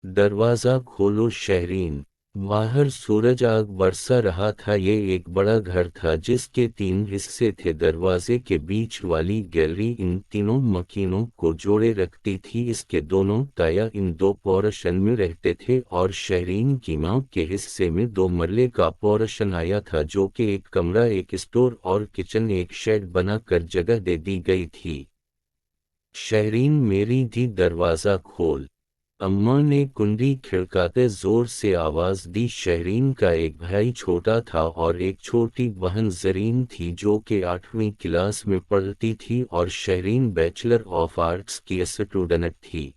दरवाज़ा खोलो शहरीन। बाहर सूरज आग बरसा रहा था। ये एक बड़ा घर था जिसके 3 हिस्से थे। दरवाजे के बीच वाली गैलरी इन तीनों मकीनों को जोड़े रखती थी। इसके दोनों ताया इन 2 पोर्शन में रहते थे और शहरीन की माँ के हिस्से में 2 मरले का पोर्शन आया था, जो कि एक कमरा, एक स्टोर और किचन, एक शेड बना कर जगह दे दी गई थी। शहरीन, मेरी धी, दरवाज़ा खोल। अम्मा ने कुंडी खिड़काते जोर से आवाज दी। शहरीन का एक भाई छोटा था और एक छोटी बहन जरीन थी, जो कि 8वीं क्लास में पढ़ती थी, और शहरीन बैचलर ऑफ आर्ट्स की स्टूडेंट थी।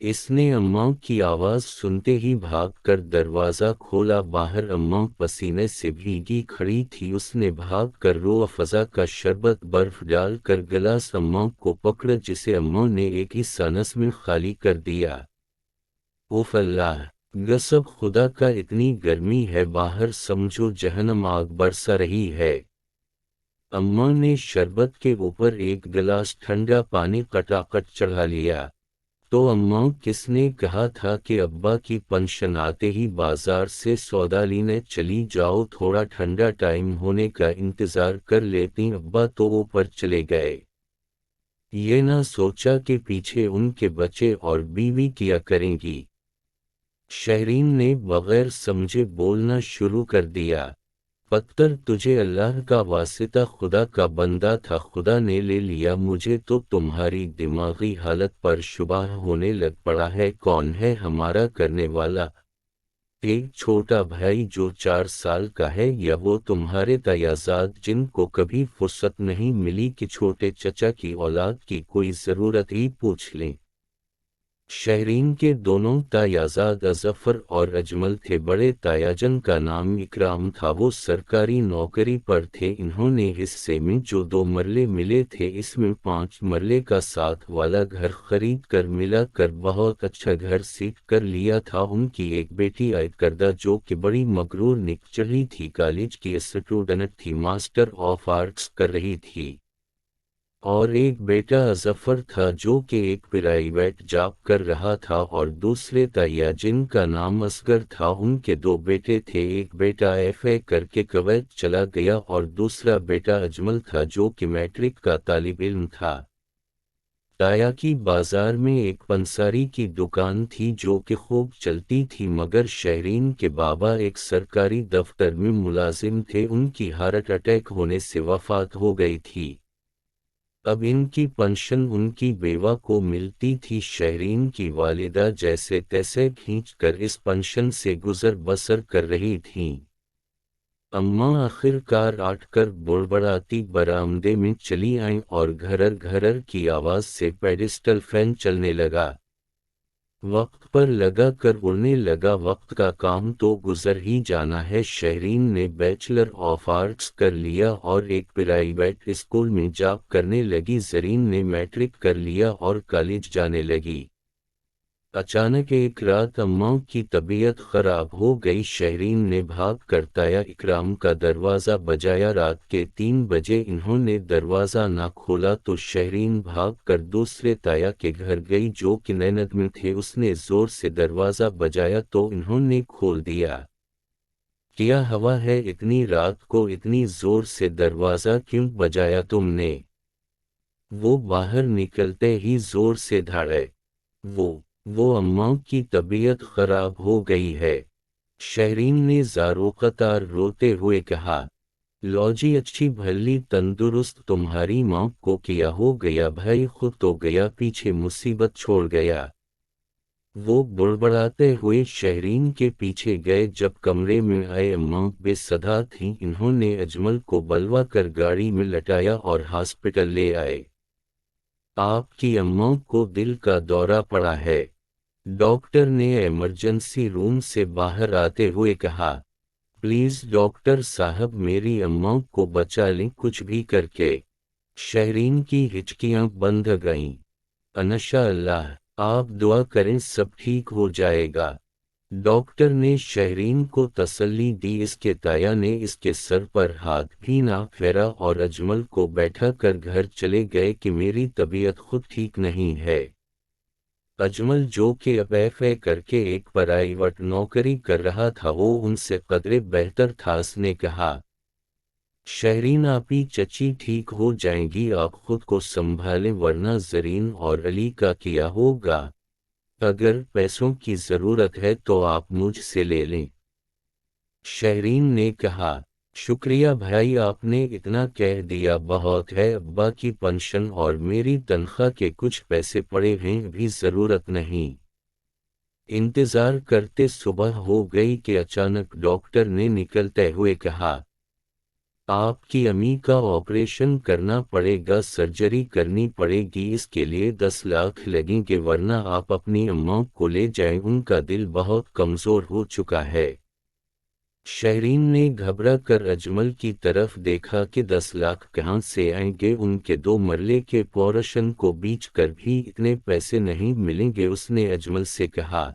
इसने अम्मा की आवाज सुनते ही भागकर दरवाजा खोला। बाहर अम्मा पसीने से भीगी खड़ी थी। उसने भागकर रूह अफ़ज़ा का शरबत बर्फ डालकर गिलास अम्मा को पकड़ा, जिसे अम्मा ने एक ही सांस में खाली कर दिया। उफ़ अल्लाह, गसब खुदा का, इतनी गर्मी है बाहर, समझो जहन्नम आग बरसा रही है। अम्मा ने शरबत के ऊपर एक गिलास ठंडा पानी कटाकट चढ़ा लिया। तो अम्मा, किसने कहा था कि अब्बा की पेंशन आते ही बाजार से सौदा लेने चली जाओ? थोड़ा ठंडा टाइम होने का इंतजार कर लेती। अब्बा तो ऊपर चले गए। ये ना सोचा कि पीछे उनके बच्चे और बीवी क्या करेंगी। शहरीन ने बगैर समझे बोलना शुरू कर दिया। पत्थर, तुझे अल्लाह का वास्ता, खुदा का बंदा था, खुदा ने ले लिया मुझे। तो तुम्हारी दिमागी हालत पर शुबह होने लग पड़ा है। कौन है हमारा करने वाला? एक छोटा भाई जो 4 साल का है, या वो तुम्हारे तायाजाद जिनको कभी फुर्सत नहीं मिली कि छोटे चचा की औलाद की कोई ज़रूरत ही पूछ लें। शहरीन के दोनों तायाजाद अज़फ़र और अजमल थे। बड़े तायाजन का नाम इकराम था, वो सरकारी नौकरी पर थे। इन्होंने हिस्से में जो 2 मरले मिले थे, इसमें 5 मरले का साथ वाला घर खरीद कर मिला कर बहुत अच्छा घर सीख कर लिया था। उनकी एक बेटी आयत करदा, जो कि बड़ी मगरूर निकचढ़ी थी, कॉलेज की स्टूडेंट थी, मास्टर ऑफ आर्ट्स कर रही थी। और एक बेटा अज़फ़र था, जो कि एक प्राइवेट जॉब कर रहा था, और दूसरे ताया जिनका नाम असगर था। उनके 2 बेटे थे। एक बेटा एफए करके कुवैत चला गया और दूसरा बेटा अजमल था, जो कि मैट्रिक का तालिब इल्म था। ताया की बाजार में एक पंसारी की दुकान थी, जो कि खूब चलती थी, मगर शहरीन के बाबा एक सरकारी दफ्तर में मुलाजिम थे। उनकी हार्ट अटैक होने से वफात हो गई थी। अब इनकी पेंशन उनकी बेवा को मिलती थी। शहरीन की वालिदा जैसे तैसे खींच कर इस पेंशन से गुजर बसर कर रही थीं। अम्मा आखिरकार आटकर बुड़बड़ाती बरामदे में चली आईं और घरर घरर की आवाज से पेडिस्टल फैन चलने लगा। वक्त पर लगा कर उड़ने लगा। वक्त का काम तो गुजर ही जाना है। शहरीन ने बैचलर ऑफ आर्ट्स कर लिया और एक प्राइवेट स्कूल में जॉब करने लगी। जरीन ने मैट्रिक कर लिया और कॉलेज जाने लगी। अचानक एक रात अम्मा की तबीयत खराब हो गई। शहरीन ने भाग कर ताया इकराम का दरवाज़ा बजाया। रात के 3 बजे इन्होंने दरवाज़ा ना खोला तो शहरीन भाग कर दूसरे ताया के घर गई, जो कि नैनद में थे। उसने ज़ोर से दरवाज़ा बजाया तो इन्होंने खोल दिया। क्या हवा है, इतनी रात को इतनी ज़ोर से दरवाज़ा क्यों बजाया तुमने? वो बाहर निकलते ही ज़ोर से धाड़े। वो अम्मा की तबीयत खराब हो गई है। शहरीन ने ज़ारोक़तार रोते हुए कहा। लॉजी, अच्छी भली तंदुरुस्त तुम्हारी माँ को क्या हो गया? भाई खुद तो गया, पीछे मुसीबत छोड़ गया। वो बुड़बड़ाते हुए शहरीन के पीछे गए। जब कमरे में आए, अम्मा बेसदा थीं। इन्होंने अजमल को बलवा कर गाड़ी में लटाया और हॉस्पिटल ले आए। आपकी अम्मा को दिल का दौरा पड़ा है, डॉक्टर ने इमरजेंसी रूम से बाहर आते हुए कहा। प्लीज डॉक्टर साहब, मेरी अम्मा को बचा लें कुछ भी करके। शहरीन की हिचकियां बंध गईं। अनशा अल्लाह, आप दुआ करें, सब ठीक हो जाएगा। डॉक्टर ने शहरीन को तसल्ली दी। इसके ताया ने इसके सर पर हाथ भी ना फेरा और अजमल को बैठा कर घर चले गए कि मेरी तबीयत खुद ठीक नहीं है। اجمل جو کہ اب FA کر کے ایک پرائیویٹ نوکری کر رہا تھا وہ ان سے قدرے بہتر تھا۔ اس نے کہا، شہرین آپی چچی ٹھیک ہو جائیں گی، آپ خود کو سنبھالیں ورنہ زرین اور علی کا کیا ہوگا؟ اگر پیسوں کی ضرورت ہے تو آپ مجھ سے لے لیں۔ شہرین نے کہا، شکریہ بھائی، آپ نے اتنا کہہ دیا بہت ہے، ابا کی پنشن اور میری تنخواہ کے کچھ پیسے پڑے ہیں، بھی ضرورت نہیں۔ انتظار کرتے صبح ہو گئی کہ اچانک ڈاکٹر نے نکلتے ہوئے کہا، آپ کی امی کا آپریشن کرنا پڑے گا، سرجری کرنی پڑے گی، اس کے لیے 10 لاکھ لگیں گے ورنہ آپ اپنی اماں کو لے جائیں، ان کا دل بہت کمزور ہو چکا ہے۔ شہرین نے گھبرا کر اجمل کی طرف دیکھا کہ 10 لاکھ کہاں سے آئیں گے، ان کے 2 مرلے کے پورشن کو بیچ کر بھی اتنے پیسے نہیں ملیں گے۔ اس نے اجمل سے کہا،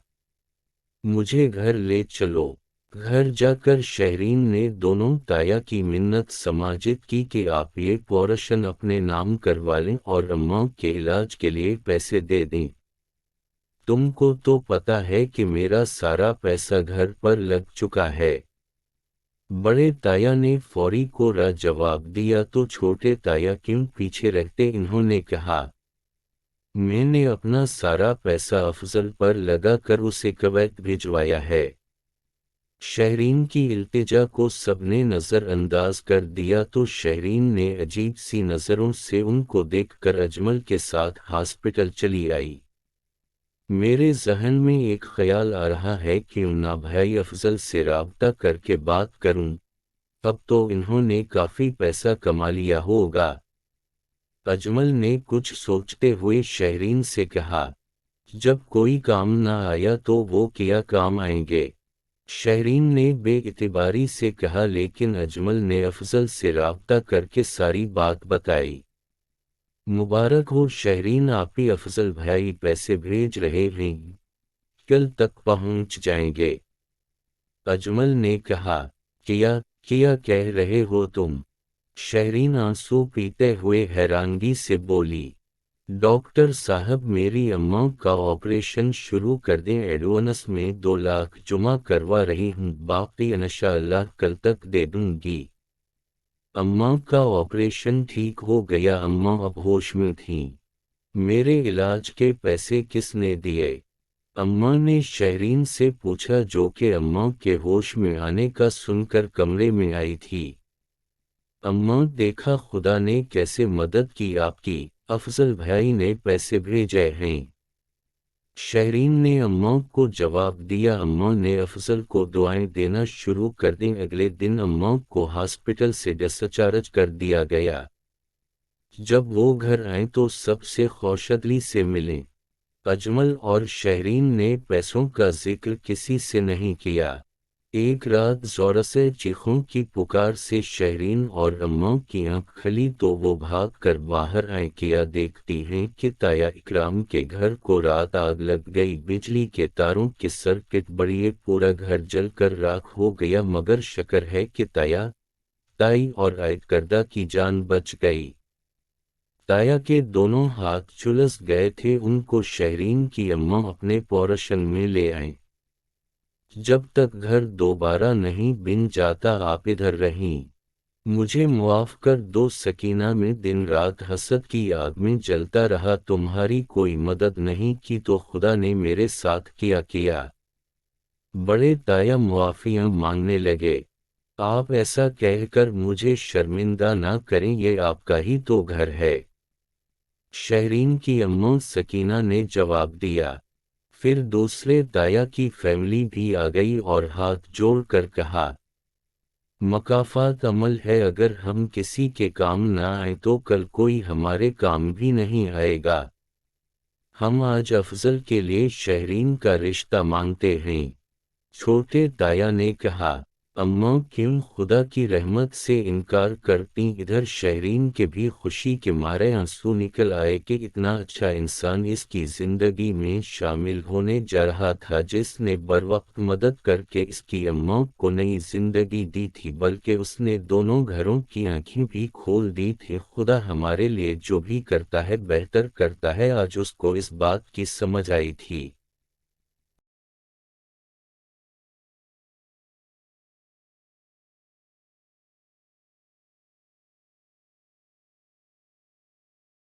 مجھے گھر لے چلو۔ گھر جا کر شہرین نے دونوں تایا کی منت سماجت کی کہ آپ یہ پورشن اپنے نام کروا لیں اور اماں کے علاج کے لیے پیسے دے دیں۔ تم کو تو پتا ہے کہ میرا سارا پیسہ گھر پر لگ چکا ہے۔ بڑے تایا نے فوری کو جواب دیا، تو چھوٹے تایا کیوں پیچھے رہتے؟ انہوں نے کہا، میں نے اپنا سارا پیسہ افضل پر لگا کر اسے کویت بھجوایا ہے۔ شہرین کی التجا کو سب نے نظر انداز کر دیا تو شہرین نے عجیب سی نظروں سے ان کو دیکھ کر اجمل کے ساتھ ہاسپٹل چلی آئی۔ میرے ذہن میں ایک خیال آ رہا ہے کہ نہ بھائی افضل سے رابطہ کر کے بات کروں، اب تو انہوں نے کافی پیسہ کما لیا ہوگا۔ اجمل نے کچھ سوچتے ہوئے شہرین سے کہا، جب کوئی کام نہ آیا تو وہ کیا کام آئیں گے؟ شہرین نے بے اعتباری سے کہا، لیکن اجمل نے افضل سے رابطہ کر کے ساری بات بتائی۔ مبارک ہو شہرین آپی، افضل بھائی پیسے بھیج رہے ہیں، کل تک پہنچ جائیں گے۔ اجمل نے کہا، کیا کہہ رہے ہو تم؟ شہرین آنسو پیتے ہوئے حیرانگی سے بولی، ڈاکٹر صاحب میری اماں کا آپریشن شروع کر دیں، ایڈوانس میں 2 لاکھ جمع کروا رہی ہوں، باقی انشاءاللہ کل تک دے دوں گی۔ اماں کا آپریشن ٹھیک ہو گیا، اماں اب ہوش میں تھیں، میرے علاج کے پیسے کس نے دیے؟ اماں نے شہرین سے پوچھا، جو کہ اماں کے ہوش میں آنے کا سن کر کمرے میں آئی تھی۔ اماں دیکھا خدا نے کیسے مدد کی آپ کی، افضل بھائی نے پیسے بھیجے ہیں۔ شہرین نے اماں کو جواب دیا، اماں نے افضل کو دعائیں دینا شروع کر دیں۔ اگلے دن اماں کو ہاسپٹل سے ڈسچارج کر دیا گیا۔ جب وہ گھر آئیں تو سب سے خوشدلی سے ملیں۔ اجمل اور شہرین نے پیسوں کا ذکر کسی سے نہیں کیا۔ ایک رات زور سے چیخوں کی پکار سے شہرین اور اماں کی آنکھ کھلی تو وہ بھاگ کر باہر آئیں، کیا دیکھتی ہیں کہ تایا اکرام کے گھر کو رات آگ لگ گئی، بجلی کے تاروں کے سرکٹ بڑھے، پورا گھر جل کر راکھ ہو گیا، مگر شکر ہے کہ تائی اور عائد کردہ کی جان بچ گئی۔ تایا کے دونوں ہاتھ جھلس گئے تھے، ان کو شہرین کی اماں اپنے پورشن میں لے آئیں۔ جب تک گھر دوبارہ نہیں بن جاتا آپ ادھر رہیں، مجھے معاف کر دو، سکینہ میں دن رات حسد کی آگ میں جلتا رہا، تمہاری کوئی مدد نہیں کی تو خدا نے میرے ساتھ کیا۔ بڑے تایا معافیاں مانگنے لگے، آپ ایسا کہہ کر مجھے شرمندہ نہ کریں، یہ آپ کا ہی تو گھر ہے۔ شہرین کی اماں سکینہ نے جواب دیا۔ پھر دوسرے تایا کی فیملی بھی آ گئی اور ہاتھ جوڑ کر کہا، مکافات عمل ہے، اگر ہم کسی کے کام نہ آئیں تو کل کوئی ہمارے کام بھی نہیں آئے گا۔ ہم آج افضل کے لیے شہرین کا رشتہ مانگتے ہیں۔ چھوٹے تایا نے کہا، اماں کیوں خدا کی رحمت سے انکار کرتی؟ ادھر شہرین کے بھی خوشی کے مارے آنسو نکل آئے کہ اتنا اچھا انسان اس کی زندگی میں شامل ہونے جا رہا تھا جس نے بروقت مدد کر کے اس کی اماں کو نئی زندگی دی تھی، بلکہ اس نے دونوں گھروں کی آنکھیں بھی کھول دی تھی۔ خدا ہمارے لیے جو بھی کرتا ہے بہتر کرتا ہے۔ آج اس کو اس بات کی سمجھ آئی تھی